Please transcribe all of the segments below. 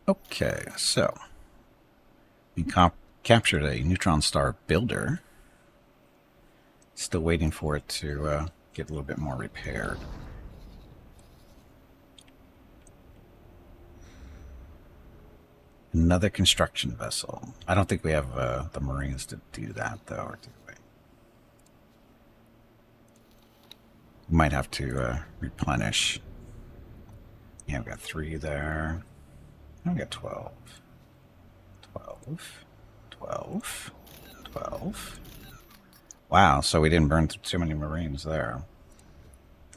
Okay, so we captured a neutron star builder. Still waiting for it to get a little bit more repaired. Another construction vessel. I don't think we have the Marines to do that, though, or do we? We might have to replenish. Yeah, we got 3 there. And we got 12. 12. 12. 12. Wow, so we didn't burn through too many Marines there.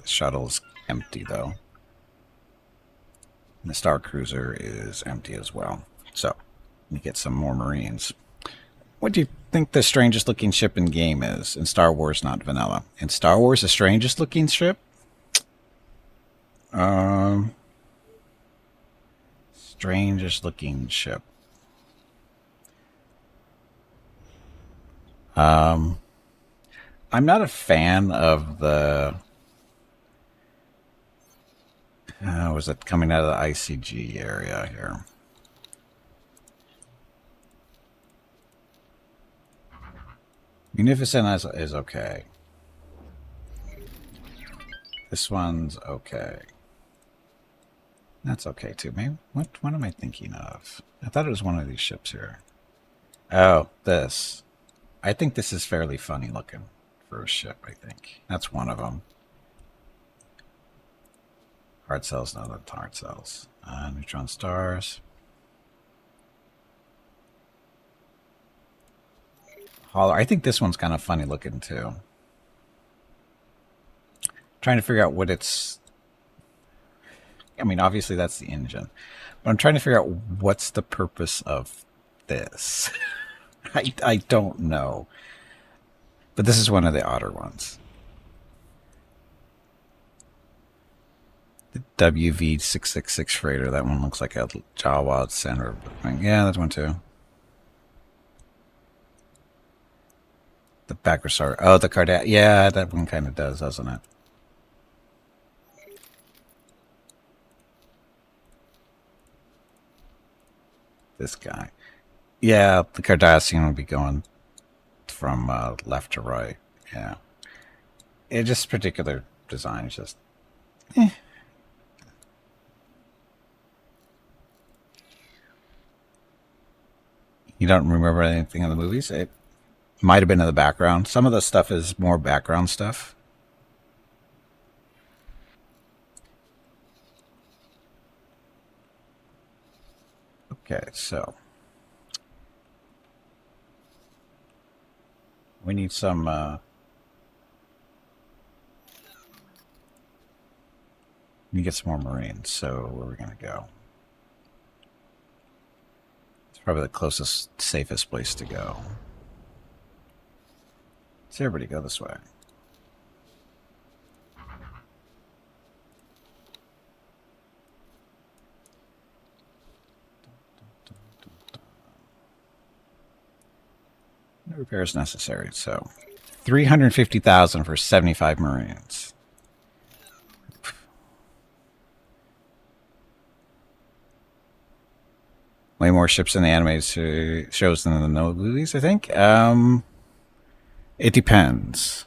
The shuttle's empty, though. And the Star Cruiser is empty as well. So, we get some more Marines. What do you think the strangest looking ship in game is? In Star Wars, not vanilla. In Star Wars, the strangest looking ship? Strangest looking ship. I'm not a fan of the. Was it coming out of the ICG area here? Munificent is okay. This one's okay. That's okay too. Maybe what am I thinking of? I thought it was one of these ships here. Oh, this. I think this is fairly funny looking for a ship, I think. That's one of them. Hard cells, no, that's hard cells. Neutron stars. Holler. I think this one's kind of funny looking too. Trying to figure out what it's. I mean, obviously that's the engine, but I'm trying to figure out what's the purpose of this. I don't know, but this is one of the odder ones. The WV666 freighter. That one looks like a Jawa center. Yeah, that one too. The backwards star. Oh, the Cardat. Yeah, that one kind of does, doesn't it? This guy. Yeah, the Cardassian would be going from left to right. Yeah. It just particular design is just. Eh. You don't remember anything in the movies? It might have been in the background. Some of the stuff is more background stuff. Okay, so we need some. We need to get some more Marines. So where are we gonna go? It's probably the closest, safest place to go. So everybody go this way. No repairs necessary. So 350,000 for 75 Marines. Way more ships in the animated shows than in the movies, I think. It depends,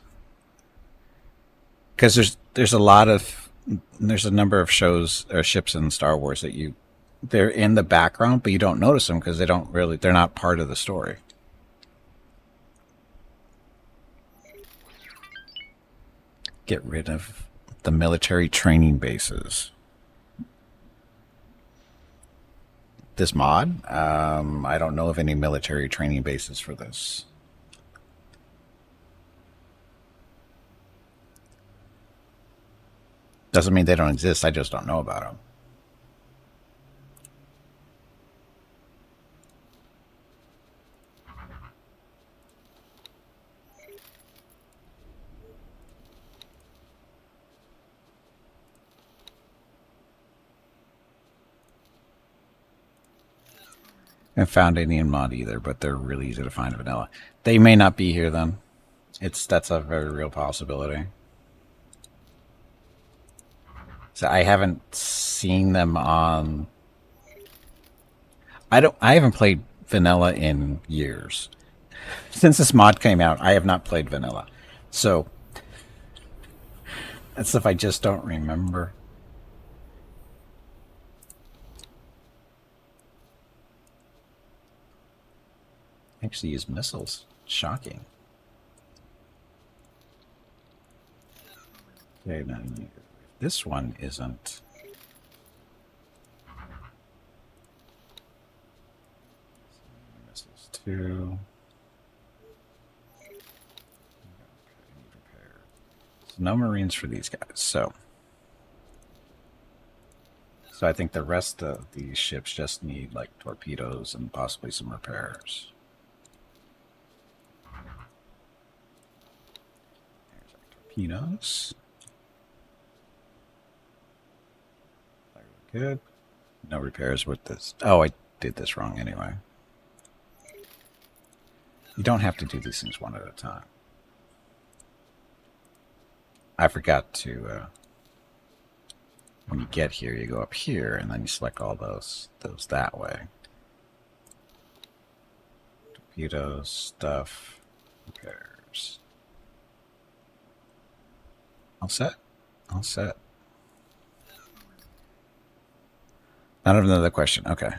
because there's a lot of there's a number of shows or ships in Star Wars that they're in the background, but you don't notice them because they're not part of the story. Get rid of the military training bases. This mod, I don't know of any military training bases for this. Doesn't mean they don't exist. I just don't know about them. I haven't found any in mod either, but they're really easy to find in vanilla. They may not be here then. That's a very real possibility. So I haven't seen them on I haven't played vanilla in years. Since this mod came out, I have not played vanilla. So that's stuff I just don't remember. Actually use missiles. Shocking. Okay, now this one isn't. Missiles 2. So no Marines for these guys. So I think the rest of these ships just need like torpedoes and possibly some repairs. There's our torpedoes. Good. No repairs with this. Oh, I did this wrong anyway. You don't have to do these things one at a time. I forgot to, when you get here, you go up here, and then you select all those that way. Torpedoes, stuff, repairs. All set? All set. Not another question. Okay.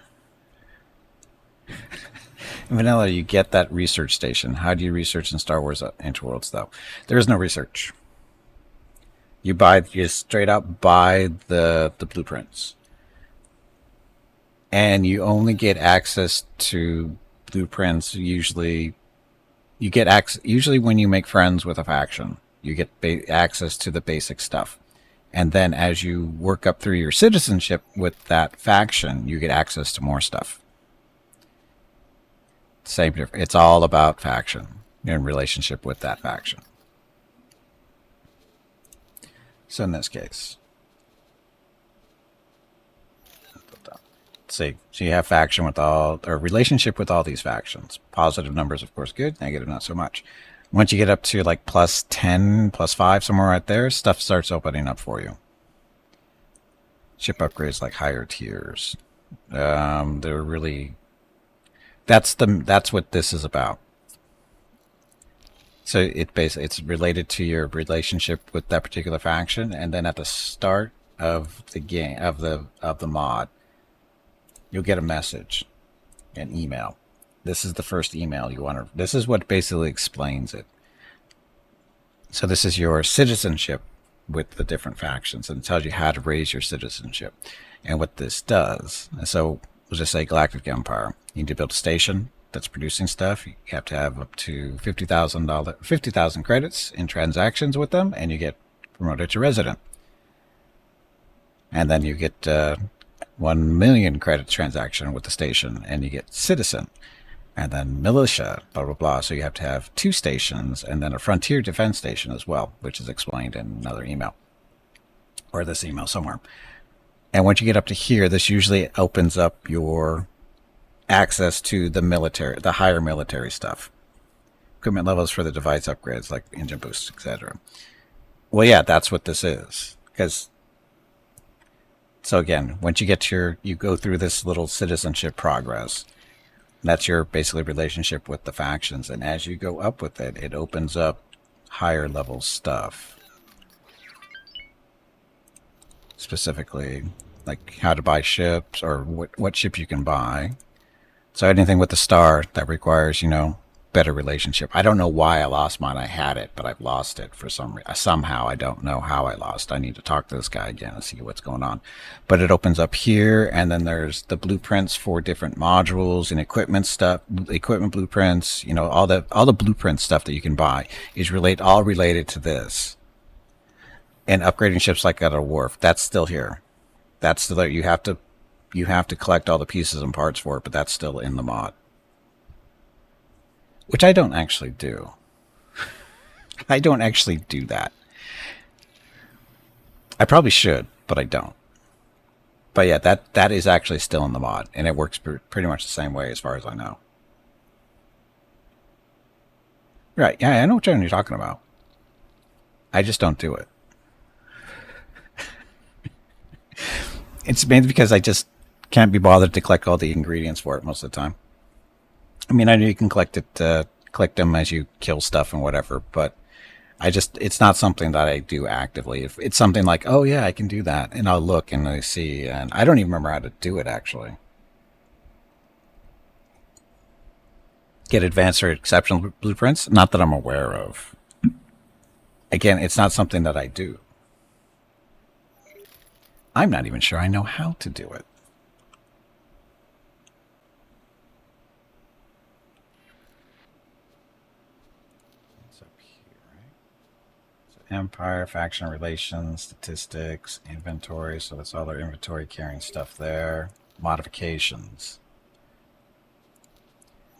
In vanilla, you get that research station. How do you research in Star Wars Interworlds, though? There is no research. You straight up buy the blueprints. And you only get access to blueprints usually when you make friends with a faction. You get access to the basic stuff. And then as you work up through your citizenship with that faction, you get access to more stuff. Same difference. It's all about faction in relationship with that faction. So in this case, see, so you have faction with all, or relationship with all these factions. Positive numbers, of course, good. Negative, not so much. Once you get up to like plus 10, plus 5, somewhere right there, stuff starts opening up for you. Ship upgrades like higher tiers. They're really, that's what this is about. So it's related to your relationship with that particular faction, and then at the start of the game of the mod, you'll get a message, an email. This is the first email you want to. This is what basically explains it. So this is your citizenship with the different factions, and it tells you how to raise your citizenship, and what this does. So we'll just say Galactic Empire. You need to build a station that's producing stuff. You have to have up to $50,000 credits in transactions with them, and you get promoted to resident. And then you get 1 million credits transaction with the station, and you get citizen. And then militia, blah, blah, blah. So you have to have 2 stations, and then a frontier defense station as well, which is explained in another email, or this email somewhere. And once you get up to here, this usually opens up your access to the military, the higher military stuff. Equipment levels for the device upgrades, like engine boosts, etc. Well, yeah, that's what this is. Because, so again, once you get to you go through this little citizenship progress. That's your basically relationship with the factions. And as you go up with it, it opens up higher level stuff. Specifically, like how to buy ships, or what ship you can buy. So anything with the star that requires, better relationship. I don't know why I lost mine. I had it, but I've lost it for somehow. I don't know how I lost. I need to talk to this guy again and see what's going on. But it opens up here, and then there's the blueprints for different modules and equipment stuff, equipment blueprints. All the blueprint stuff that you can buy is all related to this. And upgrading ships like at a wharf, that's still here. That's still there. You have to collect all the pieces and parts for it, but that's still in the mod. Which I don't actually do. I don't actually do that. I probably should, but I don't. But yeah, that is actually still in the mod, and it works pretty much the same way as far as I know. Right, yeah, I know what you're talking about. I just don't do it. It's mainly because I just Can't be bothered to collect all the ingredients for it most of the time. I mean, I know you can collect them as you kill stuff and whatever, but it's not something that I do actively. If it's something like, oh yeah, I can do that, and I'll look and I see, and I don't even remember how to do it actually. Get advanced or exceptional blueprints? Not that I'm aware of. Again, it's not something that I do. I'm not even sure I know how to do it. It's up here, right? So Empire, faction relations, statistics, inventory. So that's all their inventory carrying stuff there. Modifications.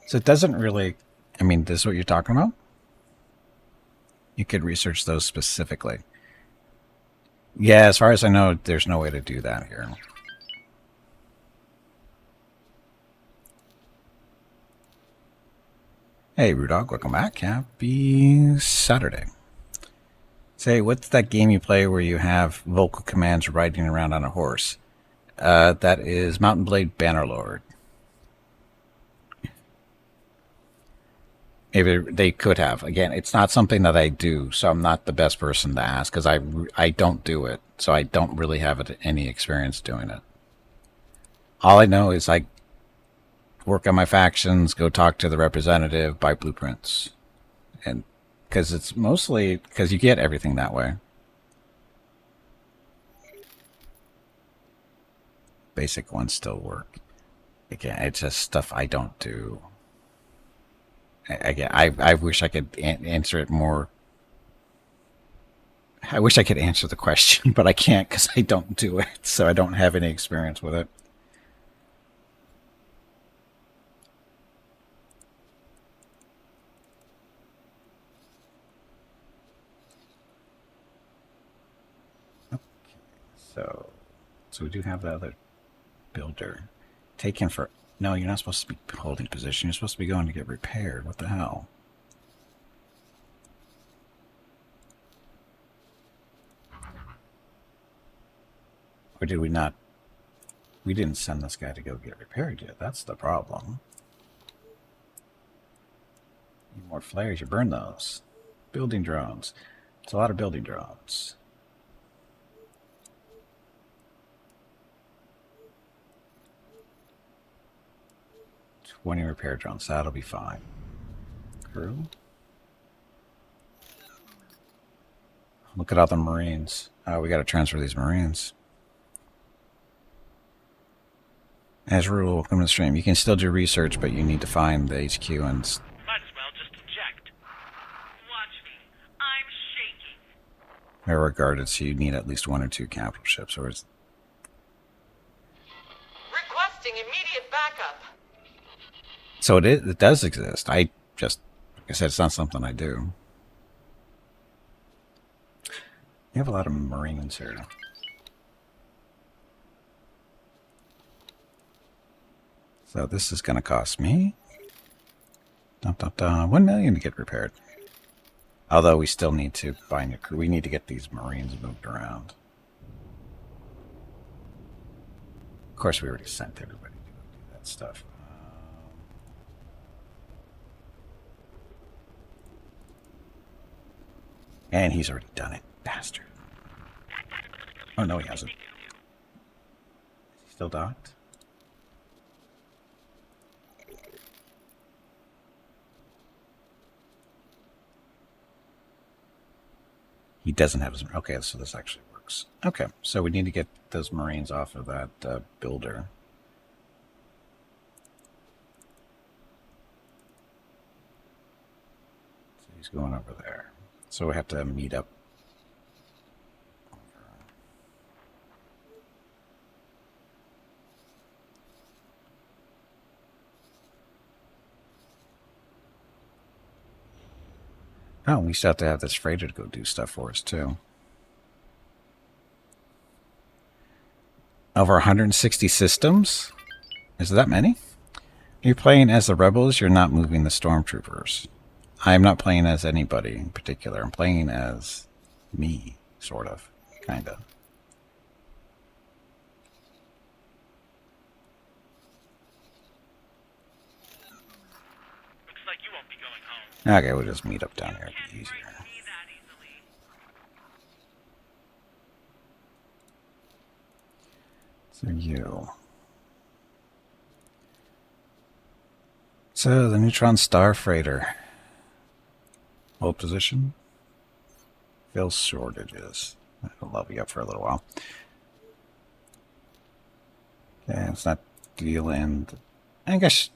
So it doesn't really, I mean, this is what you're talking about? You could research those specifically. Yeah, as far as I know, there's no way to do that here. Hey, Rudog, welcome back. Happy Saturday. Say, what's that game you play where you have vocal commands riding around on a horse? That is Mountain Blade Bannerlord. Maybe they could have. Again, it's not something that I do, so I'm not the best person to ask because I don't do it, so I don't really have any experience doing it. All I know is I work on my factions, go talk to the representative, buy blueprints, and because it's mostly because you get everything that way. Basic ones still work. Again, it's just stuff I don't do. Again, I wish I could answer it more. I wish I could answer the question, but I can't because I don't do it, so I don't have any experience with it. Okay, so we do have the other builder taken for. No, you're not supposed to be holding position. You're supposed to be going to get repaired. What the hell? Or did we not? We didn't send this guy to go get repaired yet. That's the problem. Need more flares. You burn those. Building drones. It's a lot of building drones. Twenty repair drones. That'll be fine. Crew. Look at all the Marines. Oh, we got to transfer these Marines. As rule, welcome to the stream. You can still do research, but you need to find the HQ and... Might as well just eject. Watch me. I'm shaking. They're regarded, so you need at least 1 or 2 capital ships, or it's... Requesting immediate backup. So it does exist. I just, like I said, it's not something I do. You have a lot of Marines here. So this is going to cost me 1 million to get repaired. Although we still need to buy new crew. We need to get these Marines moved around. Of course, we already sent everybody to go do that stuff. And he's already done it, bastard. Oh no, he hasn't. Is he still docked? He doesn't have his... Okay, so this actually works. Okay, so we need to get those Marines off of that builder. So he's going over there. So we have to meet up. Oh, we still have to have this freighter to go do stuff for us, too. Over 160 systems? Is that many? You're playing as the rebels, you're not moving the stormtroopers. I'm not playing as anybody in particular. I'm playing as me, sort of, kind of. Okay, we'll just meet up down here. It'll be Can't easier. break me that easily. So you. So the neutron star freighter. Hold position. Fill shortages. I'll level you up for a little while. Okay, it's not deal end. I guess.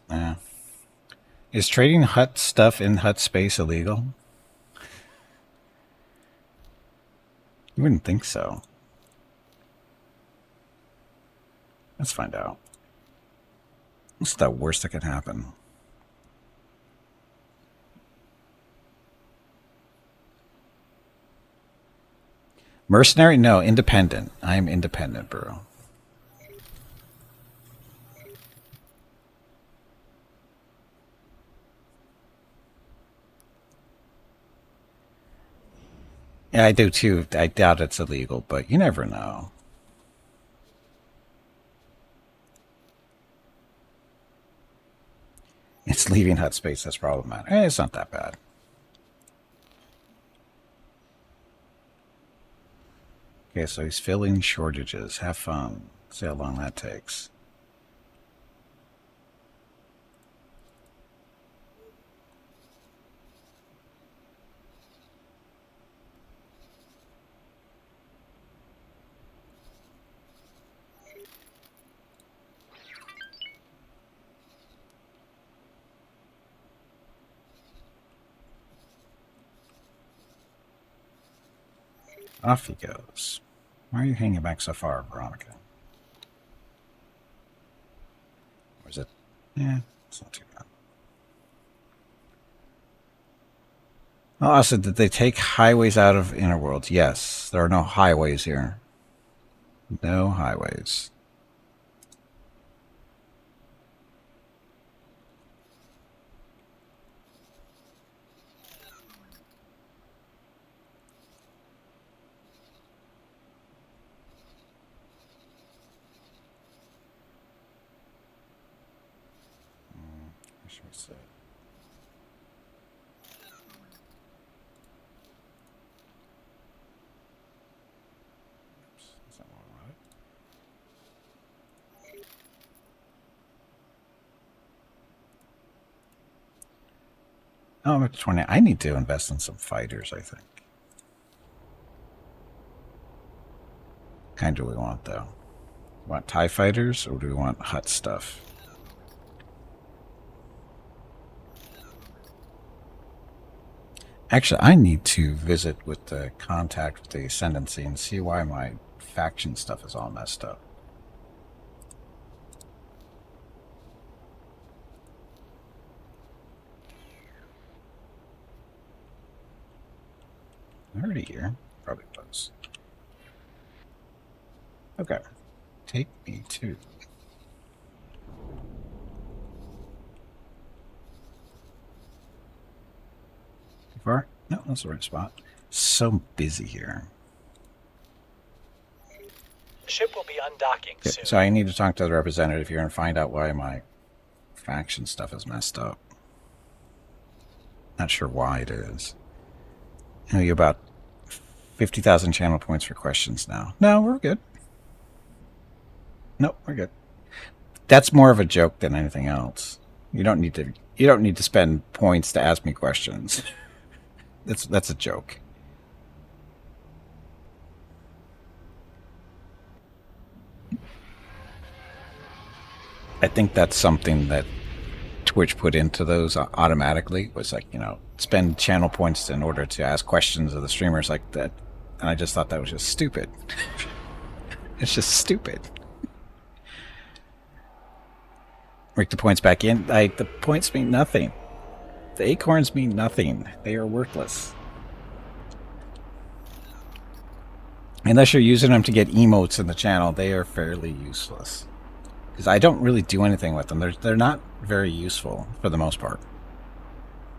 Is trading hut stuff in hut space illegal? You wouldn't think so. Let's find out. What's the worst that could happen? Mercenary? No, independent. I'm independent, bro. Yeah, I do too. I doubt it's illegal, but you never know. It's leaving hut space that's problematic. It's not that bad. Okay, so he's filling shortages. Have fun. See how long that takes. Off he goes. Why are you hanging back so far, Veronica? Or is it? Yeah, it's not too bad. Oh, also, did they take highways out of Interworlds? Yes, there are no highways here. No highways. What should we say? Oops, that's not what I wanted. Oh, I'm at 20. I need to invest in some fighters, I think. What kind do we want, though? Want TIE fighters, or do we want hut stuff? Actually, I need to visit with the contact with the Ascendancy and see why my faction stuff is all messed up. Already here. Probably was. Okay. Take me to. Too far? No, that's the right spot. So busy here. The ship will be undocking Okay, soon. so I need to talk to the representative here and find out why my faction stuff is messed up. Not sure why it is. You know, you about 50,000 channel points for questions now. No, we're good. Nope, we're good. That's more of a joke than anything else. You don't need to. You don't need to spend points to ask me questions. That's a joke. I think that's something that Twitch put into those automatically. Was like, spend channel points in order to ask questions of the streamers like that. And I just thought that was just stupid. It's just stupid. Break the points back in. The points mean nothing. The acorns mean nothing. They are worthless. Unless you're using them to get emotes in the channel, they are fairly useless. Because I don't really do anything with them. They're not very useful for the most part.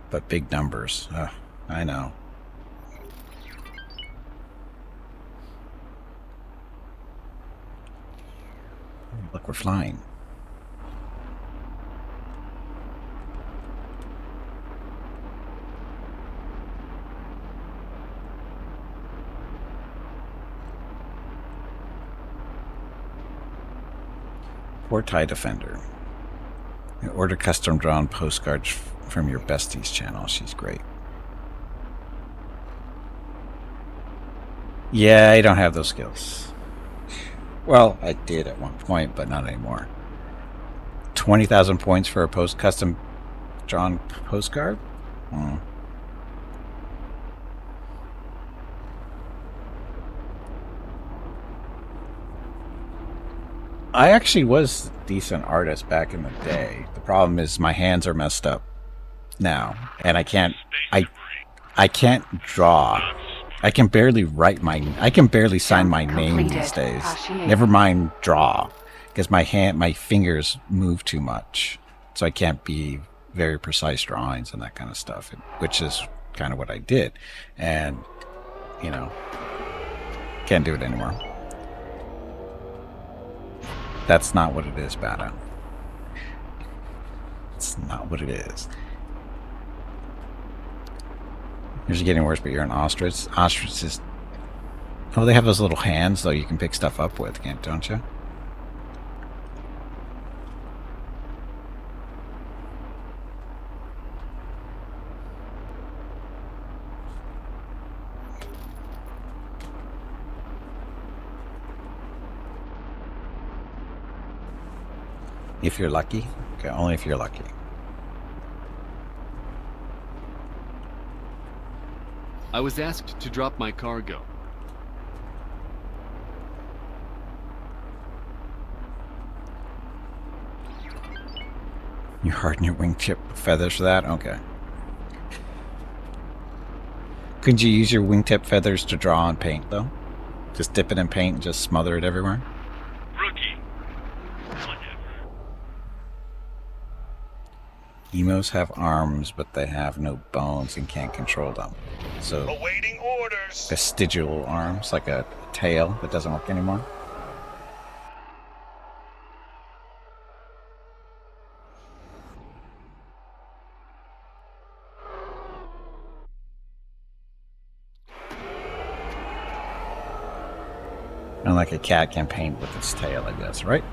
But big numbers. I know. Look, we're flying. Poor TIE Defender. Order custom drawn postcards from your besties channel. She's great. Yeah, I don't have those skills. Well, I did at one point, but not anymore. 20,000 points for a custom drawn postcard? I actually was a decent artist back in the day. The problem is my hands are messed up now, and I can't draw. I can barely I can barely sign my name these days. Never mind draw, because my fingers move too much, so I can't be very precise drawings and that kind of stuff, which is kind of what I did, and can't do it anymore. That's not what it is, Bada. It's not what it is. Yours are getting worse, but you're an ostrich. Ostrich is... Oh, they have those little hands, though, you can pick stuff up with, don't you? If you're lucky? Okay, only if you're lucky. I was asked to drop my cargo. You harden your wingtip feathers for that? Okay. Couldn't you use your wingtip feathers to draw on paint, though? Just dip it in paint and just smother it everywhere? Rookie. Whatever. Emos have arms, but they have no bones and can't control them. So, Awaiting orders. vestigial arms, like a tail that doesn't work anymore. And like a cat can paint with its tail, I guess, right?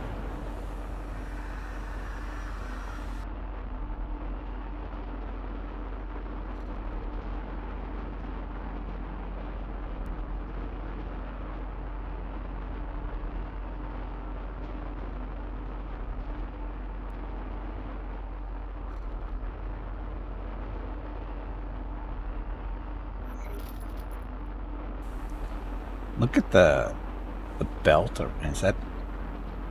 Look at the belt. Is that...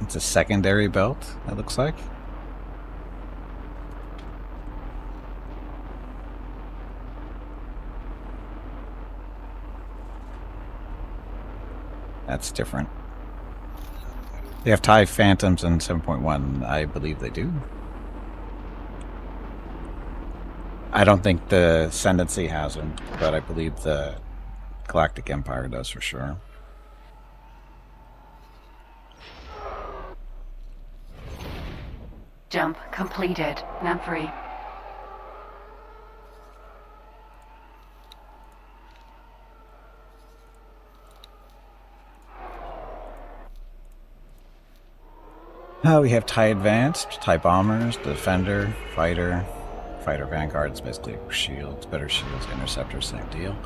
It's a secondary belt, it looks like. That's different. They have TIE Phantoms in 7.1. I believe they do. I don't think the Ascendancy has them, but I believe the Galactic Empire does for sure. Jump completed. Now free. We have TIE Advanced, TIE Bombers, Defender, Fighter. Fighter Vanguard is basically shields, better shields, Interceptor, same deal.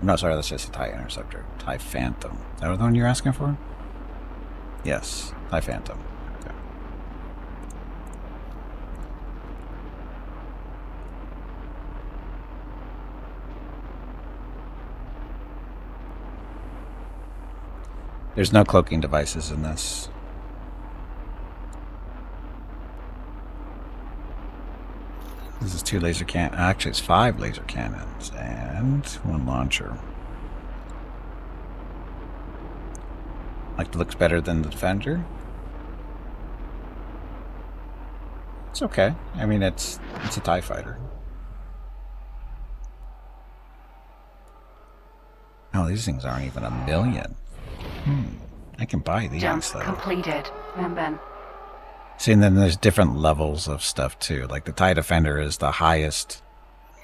No, sorry, that's just a TIE Interceptor. TIE Phantom. Is that the one you're asking for? Yes, TIE Phantom. Okay. There's no cloaking devices in this. This is 2 laser cannons. Actually, it's 5 laser cannons and 1 launcher. Like, it looks better than the Defender. It's okay. I mean, it's a TIE fighter. Oh, these things aren't even $1 million. I can buy these, Jump though. completed. Ben. See, and then there's different levels of stuff, too. Like, the TIE Defender is the highest.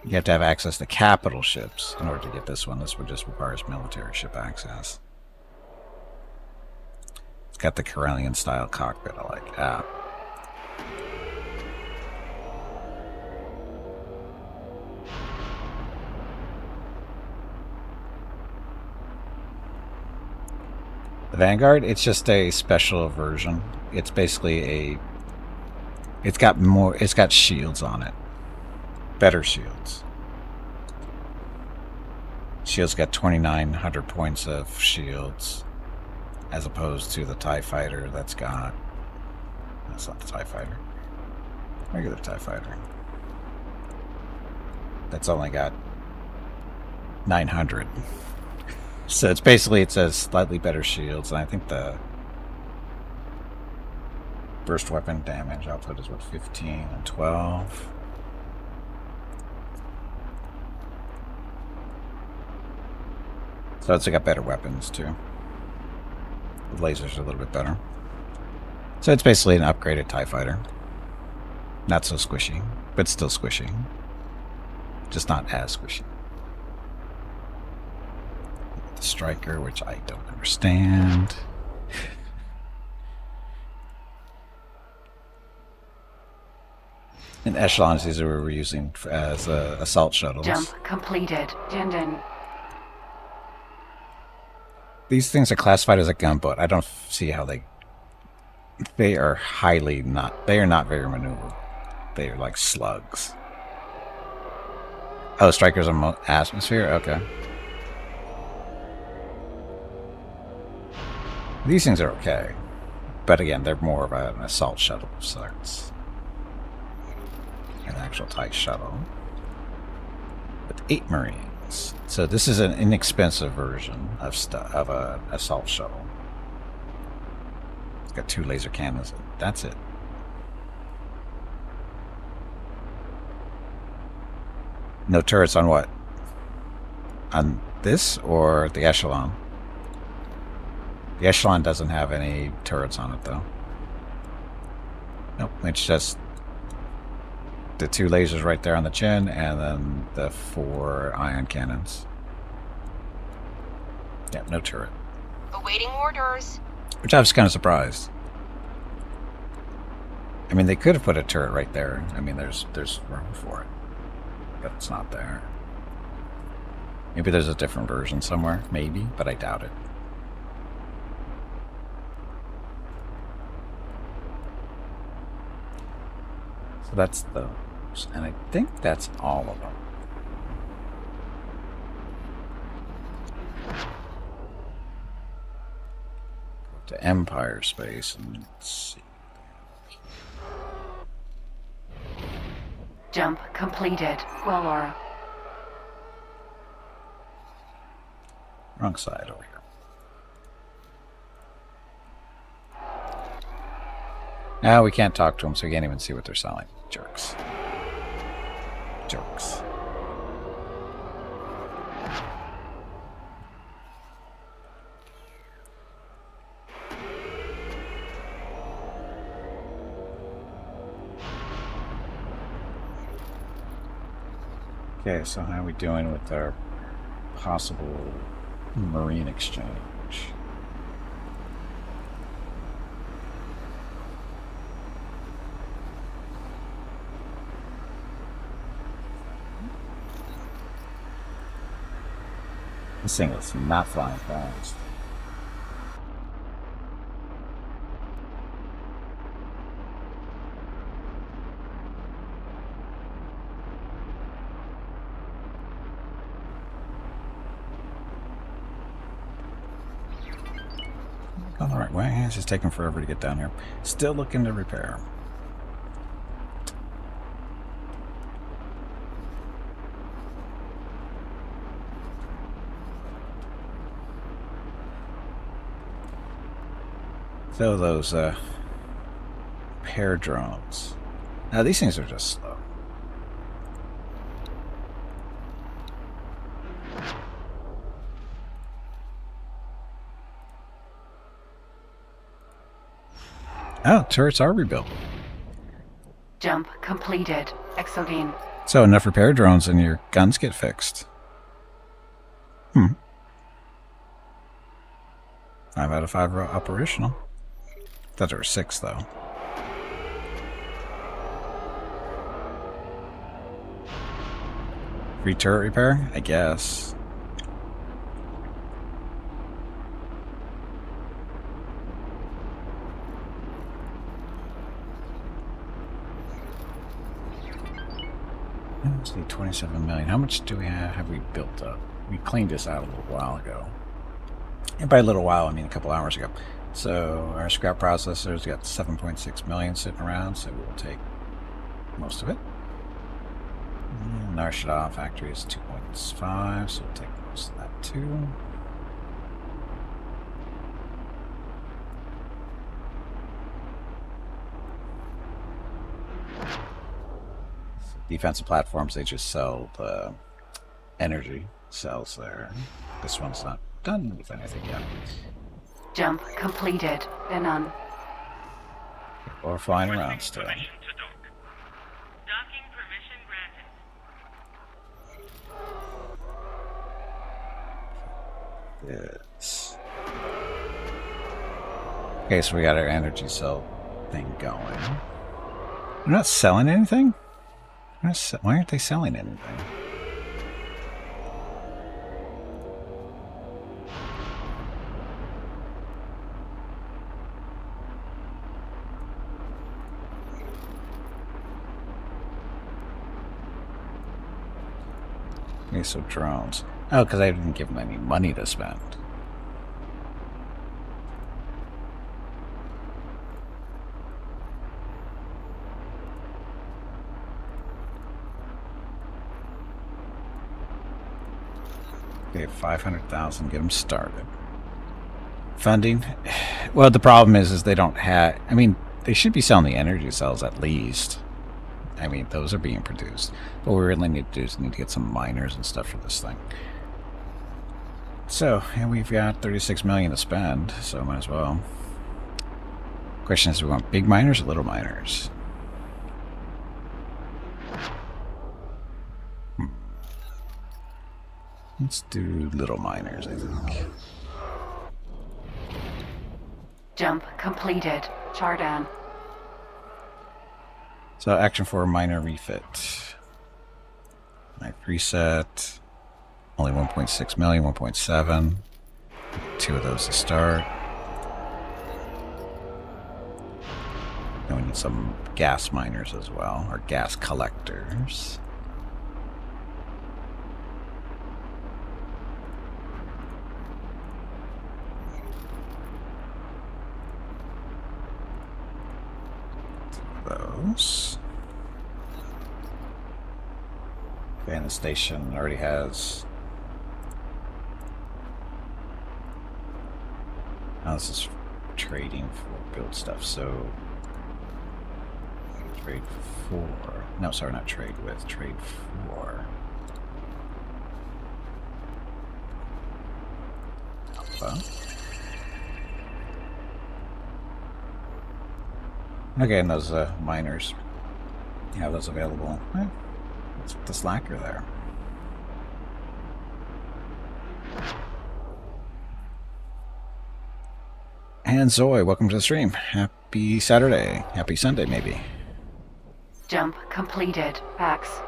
You have to have access to capital ships in order to get this one. This one just requires military ship access. It's got the Corellian style cockpit I like. Ah. The Vanguard, it's just a special version. It's basically a... It's got shields on it. Better shields. Shields got 2,900 points of shields, as opposed to the TIE Fighter that's got... That's not the TIE Fighter. Regular TIE Fighter. That's only got 900. So it's basically, it says slightly better shields, and I think the burst weapon damage output is what, 15 and 12. So it's got better weapons too. The lasers are a little bit better. So it's basically an upgraded TIE Fighter. Not so squishy, but still squishy. Just not as squishy. The Striker, which I don't understand. And Echelons, these are what we're using as assault shuttles. Jump completed. Jindin. These things are classified as a gunboat. I don't see how they are highly not... They are not very maneuverable. They are like slugs. Oh, Strikers on atmosphere? Okay. These things are okay. But again, they're more of an assault shuttle of sorts. An actual TIE shuttle. With 8 Marines. So this is an inexpensive version of an assault shuttle. It's got 2 laser cannons. That's it. No turrets on what? On this or the Echelon? The Echelon doesn't have any turrets on it, though. Nope, it's just the 2 lasers right there on the chin, and then the 4 ion cannons. Yeah, no turret. Awaiting orders. Which I was kind of surprised. I mean, they could have put a turret right there. I mean, there's room for it. But it's not there. Maybe there's a different version somewhere. Maybe, but I doubt it. So that's those. And I think that's all of them. Go to Empire Space and let's see. Jump completed. Queller. Wrong side over here. Now we can't talk to them, so we can't even see what they're selling. Jerks. Jerks. Okay, so how are we doing with our possible Marine exchange? This thing is not flying fast. Going the right way. It's just taking forever to get down here. Still looking to repair. So those pair drones. Now these things are just slow. Oh, turrets are rebuilt. Jump completed. Exodine. So enough repair drones and your guns get fixed. 5 out of 5 operational. Thought there were 6 though. Free turret repair? I guess. Let's see, 27 million. How much do we have we built up? We cleaned this out a little while ago. And by a little while, I mean a couple hours ago. So our scrap processor's got 7.6 million sitting around, so we'll take most of it. And our Shadal factory is 2.5, so we'll take most of that too. Defensive platforms, they just sell the energy cells there. This one's not done with anything yet. Jump completed. Denon. Or flying around still. Permission to dock. Docking permission granted. Yes. Okay, so we got our energy cell thing going. They're not selling anything? Why aren't they selling anything? Okay, so drones. Oh, because I didn't give them any money to spend. Okay, 500,000. Get them started. Funding. Well, the problem is they don't have. I mean, they should be selling the energy cells at least. I mean, those are being produced. But what we really need to do is need to get some miners and stuff for this thing. So, and we've got 36 million to spend, so might as well. Question is, do we want big miners or little miners? Let's do little miners, I think. Jump completed. Chardan. So, action for miner refit. Knife reset. Only 1.6 million, 1.7. 2 of those to start. And we need some gas miners as well, or gas collectors. Those. Okay, and the station already has. Oh, this is trading for build stuff, so trade for. No, sorry, not trade with, trade for. Alpha. Okay, and those miners, you have those available. Let's put the slacker there. And Zoe, welcome to the stream. Happy Saturday. Happy Sunday, maybe. Jump completed. Pax.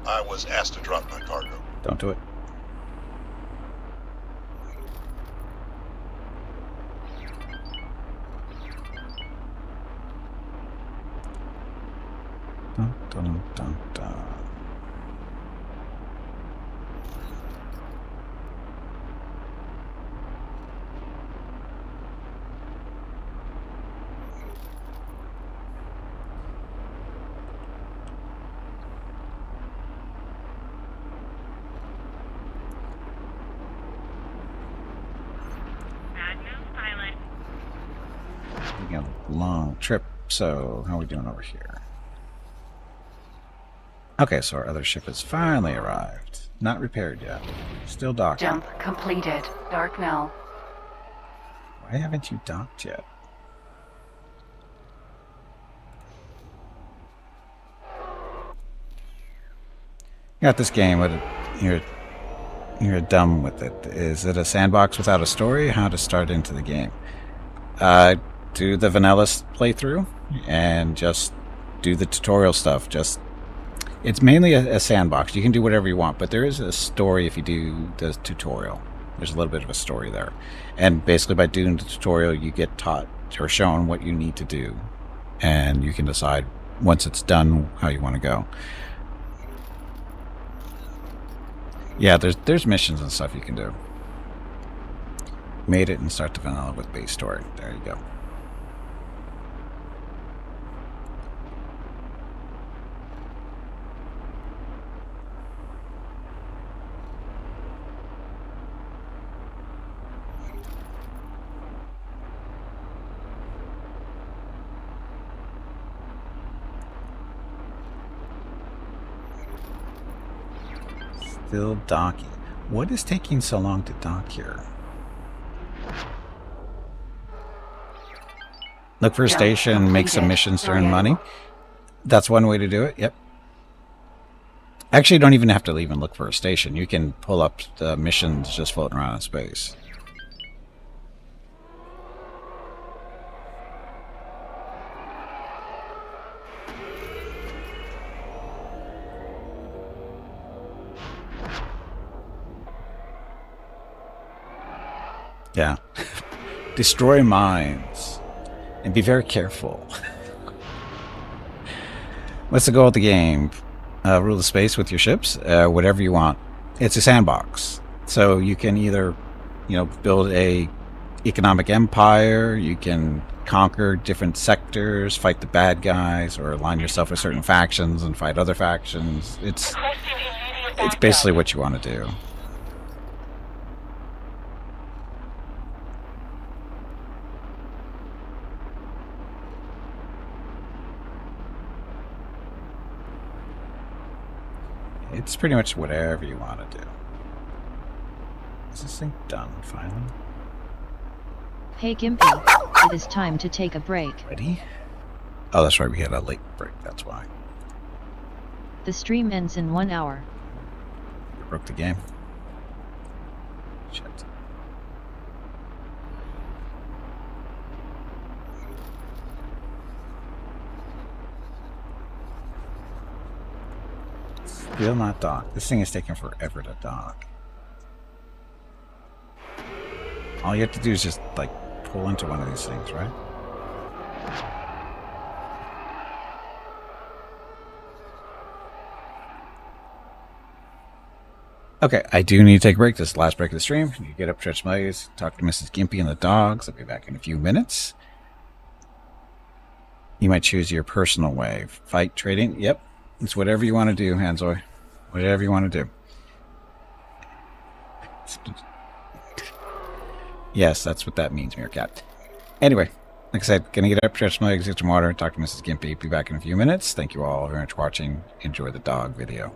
I was asked to drop my cargo. Don't do it. Dun, dun, dun, dun. Bad news, pilot. taking a long trip, so how are we doing over here? Okay, so our other ship has finally arrived. Not repaired yet. Still docking. Jump completed. Dark now. Why haven't you docked yet? Got this game, but you're dumb with it. Is it a sandbox without a story? How to start into the game? Do the vanilla playthrough and just do the tutorial stuff. It's mainly a sandbox. You can do whatever you want, but there is a story if you do the tutorial. There's a little bit of a story there. And basically by doing the tutorial, you get taught or shown what you need to do. And you can decide once it's done how you want to go. Yeah, there's missions and stuff you can do. Made it and start the vanilla with base story. There you go. Still docking. What is taking so long to dock here? Look for a station, make some missions to earn money. That's one way to do it, yep. Actually, you don't even have to leave and look for a station. You can pull up the missions just floating around in space. Yeah. Destroy mines. And be very careful. What's the goal of the game? Rule the space with your ships, whatever you want. It's a sandbox. So you can either, build a economic empire, you can conquer different sectors, fight the bad guys, or align yourself with certain factions and fight other factions. It's basically what you want to do. It's pretty much whatever you want to do. Is this thing done, finally? Hey Gimpy, it is time to take a break. Ready? Oh, that's right, we had a late break, that's why. The stream ends in 1 hour. You broke the game. Shit. Still not dock. This thing is taking forever to dock. All you have to do is just, pull into one of these things, right? Okay, I do need to take a break. This is the last break of the stream. You get up, stretch my legs, talk to Mrs. Gimpy and the dogs. I'll be back in a few minutes. You might choose your personal way. Fight, trading, yep. It's whatever you want to do, Hanzoy. Whatever you want to do. Yes, that's what that means, Meerkat. Anyway, like I said, gonna get up, stretch my legs, get some water, talk to Mrs. Gimpy. Be back in a few minutes. Thank you all very much for watching. Enjoy the dog video.